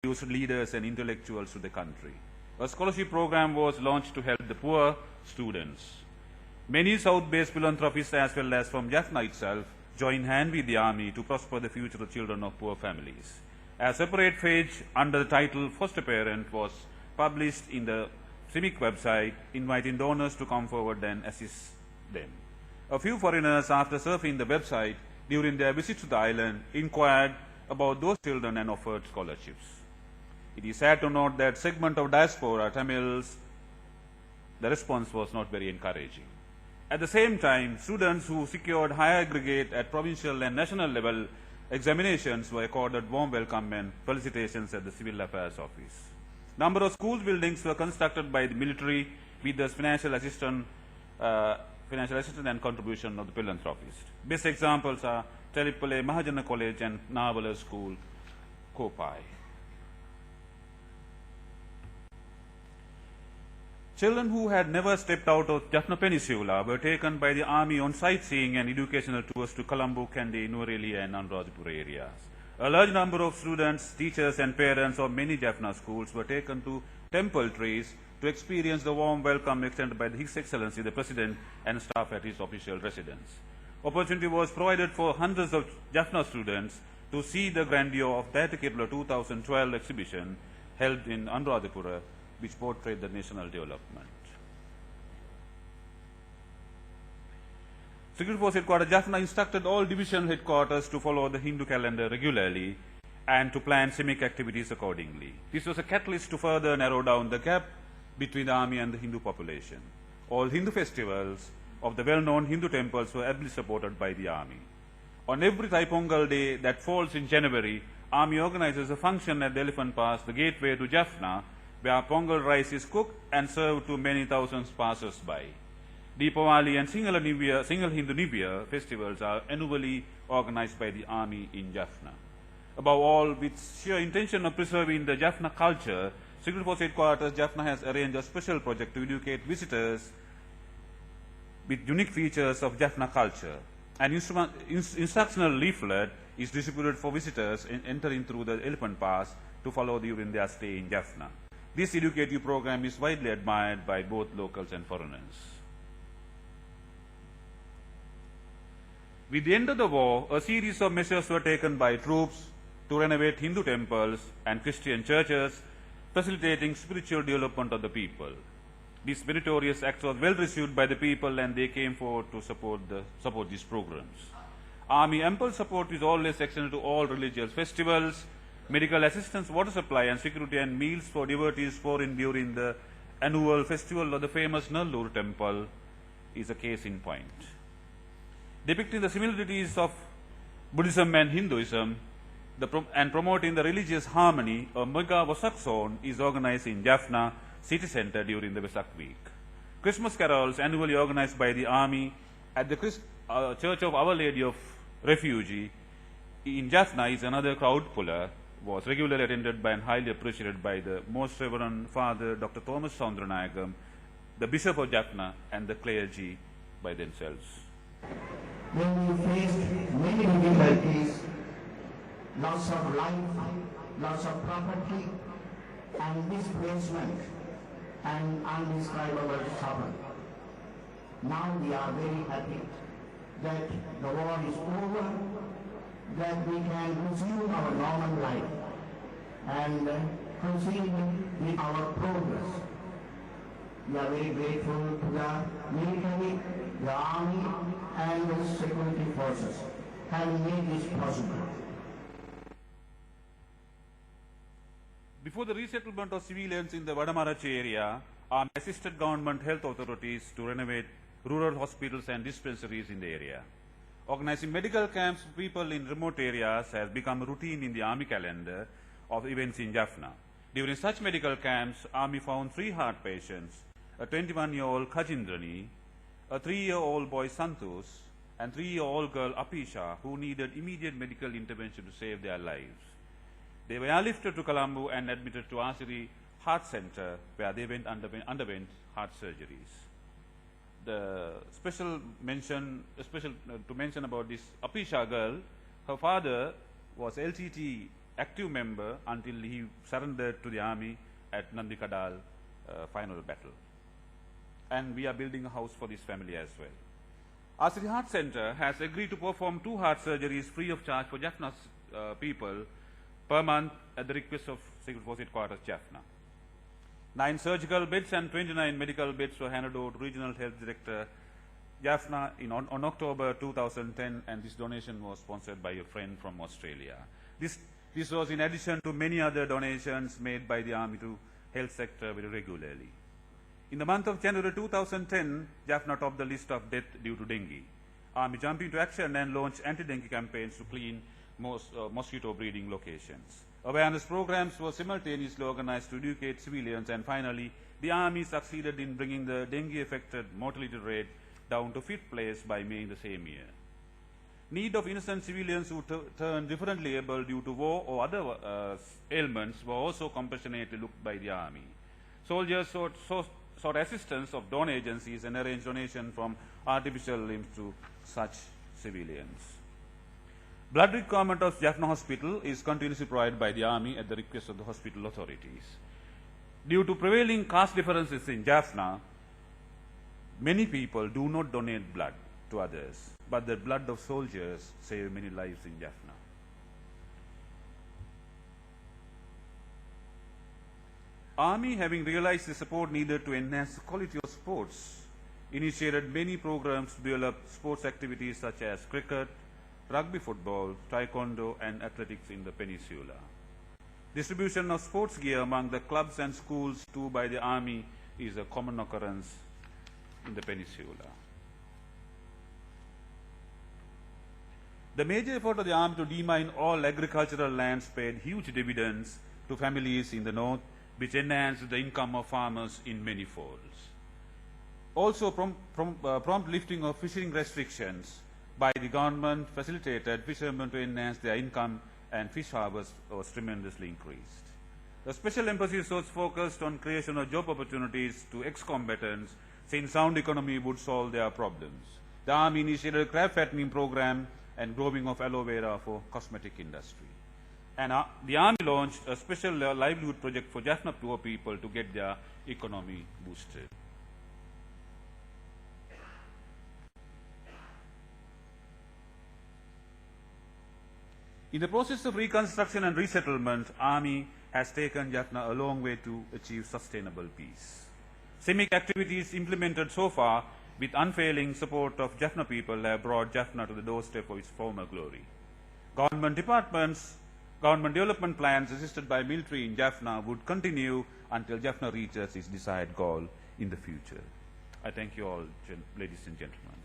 produced leaders and intellectuals to the country. A scholarship program was launched to help the poor students. Many South-based philanthropists as well as from Jaffna itself joined hand with the army to prosper the future of children of poor families. A separate page under the title Foster Parent was published in the CIMIC website, inviting donors to come forward and assist them. A few foreigners, after surfing the website during their visit to the island, inquired about those children and offered scholarships. It is sad to note that segment of diaspora, Tamils, the response was not very encouraging. At the same time, students who secured higher aggregate at provincial and national level examinations were accorded warm welcome and felicitations at the Civil Affairs Office. Number of school buildings were constructed by the military with the financial assistance and contribution of the philanthropists. Best examples are Telipale Mahajana College and Navala School, Kopai. Children who had never stepped out of Jaffna Peninsula were taken by the army on sightseeing and educational tours to Colombo, Kandy, Nuwara and Anuradhapura areas. A large number of students, teachers and parents of many Jaffna schools were taken to temple trees to experience the warm welcome extended by His Excellency the President and staff at his official residence. Opportunity was provided for hundreds of Jaffna students to see the grandeur of Dayata Kirula 2012 exhibition held in Anuradhapura, which portrayed the national development. Security Force Headquarters Jaffna instructed all division headquarters to follow the Hindu calendar regularly and to plan CIMIC activities accordingly. This was a catalyst to further narrow down the gap between the army and the Hindu population. All Hindu festivals of the well-known Hindu temples were ably supported by the army. On every Thai-Pongal day that falls in January, army organizes a function at the Elephant Pass, the gateway to Jaffna, where Pongal rice is cooked and served to many thousands passers-by. Deepavali and Single Hindu New Year festivals are annually organized by the army in Jaffna. Above all, with sheer intention of preserving the Jaffna culture, Security Force Headquarters Jaffna has arranged a special project to educate visitors with unique features of Jaffna culture. An instructional leaflet is distributed for visitors entering through the Elephant Pass to follow during their stay in Jaffna. This educative program is widely admired by both locals and foreigners. With the end of the war, a series of measures were taken by troops to renovate Hindu temples and Christian churches, facilitating spiritual development of the people. This meritorious act was well received by the people and they came forward to support these programs. Army ample support is always extended to all religious festivals, medical assistance, water supply and security and meals for devotees pouring during the annual festival of the famous Nallur temple is a case in point. Depicting the similarities of Buddhism and Hinduism and promoting the religious harmony, a mega Vasak zone is organized in Jaffna city center during the Vasak week. Christmas carols annually organized by the army at the Church of Our Lady of Refuge in Jaffna is another crowd puller, was regularly attended by and highly appreciated by the Most Reverend Father Dr. Thomas Saundranayagam, the Bishop of Jaffna and the clergy by themselves. When we faced many difficulties, loss of life, loss of property, and displacement, and undescribable suffering. Now we are very happy that the war is over, that we can resume our normal life and proceed with our progress. We are very grateful to the military, the army, and the security forces having made this possible. Before the resettlement of civilians in the Vadamarachi area, army assisted government health authorities to renovate rural hospitals and dispensaries in the area. Organizing medical camps for people in remote areas has become a routine in the army calendar of events in Jaffna. During such medical camps, army found 3 heart patients, a 21-year-old Kajindrani, a 3-year-old boy Santosh, and 3-year-old girl Apisha, who needed immediate medical intervention to save their lives. They were airlifted to Colombo and admitted to Asiri Heart Center, where they underwent heart surgeries. The to mention about this Apisha girl, her father was LTT active member until he surrendered to the army at Nandikadal final battle. And we are building a house for this family as well. RSP Heart Center has agreed to perform 2 heart surgeries free of charge for Jaffna's people per month at the request of Secret Force Headquarters, Jaffna. 9 surgical beds and 29 medical beds were handed over to Regional Health Director Jaffna on October 2010, and this donation was sponsored by a friend from Australia. This was in addition to many other donations made by the Army to health sector very regularly. In the month of January 2010, Jaffna topped the list of death due to dengue. Army jumped into action and launched anti-dengue campaigns to clean mosquito breeding locations. Awareness programs were simultaneously organized to educate civilians, and finally, the Army succeeded in bringing the dengue-affected mortality rate down to 5th place by May in the same year. Need of innocent civilians who turned differently able due to war or other ailments were also compassionately looked by the Army. Soldiers sought assistance of donor agencies and arranged donation from artificial limbs to such civilians. Blood requirement of Jaffna Hospital is continuously provided by the Army at the request of the hospital authorities. Due to prevailing caste differences in Jaffna, many people do not donate blood to others, but the blood of soldiers save many lives in Jaffna. Army, having realized the support needed to enhance the quality of sports, initiated many programs to develop sports activities such as cricket, rugby football, taekwondo, and athletics in the peninsula. Distribution of sports gear among the clubs and schools too by the Army is a common occurrence in the peninsula. The major effort of the Army to demine all agricultural lands paid huge dividends to families in the north, which enhanced the income of farmers in many folds. Also, prompt lifting of fishing restrictions by the government facilitated fishermen to enhance their income, and fish harvest was tremendously increased. The special emphasis was focused on creation of job opportunities to ex-combatants, since sound economy would solve their problems. The Army initiated a crab fattening program and growing of aloe vera for cosmetic industry. And the Army launched a special livelihood project for Jaffna poor people to get their economy boosted. In the process of reconstruction and resettlement, Army has taken Jaffna a long way to achieve sustainable peace. CIMIC activities implemented so far with unfailing support of Jaffna people have brought Jaffna to the doorstep of its former glory. Government departments, government development plans assisted by military in Jaffna would continue until Jaffna reaches its desired goal in the future. I thank you all, ladies and gentlemen.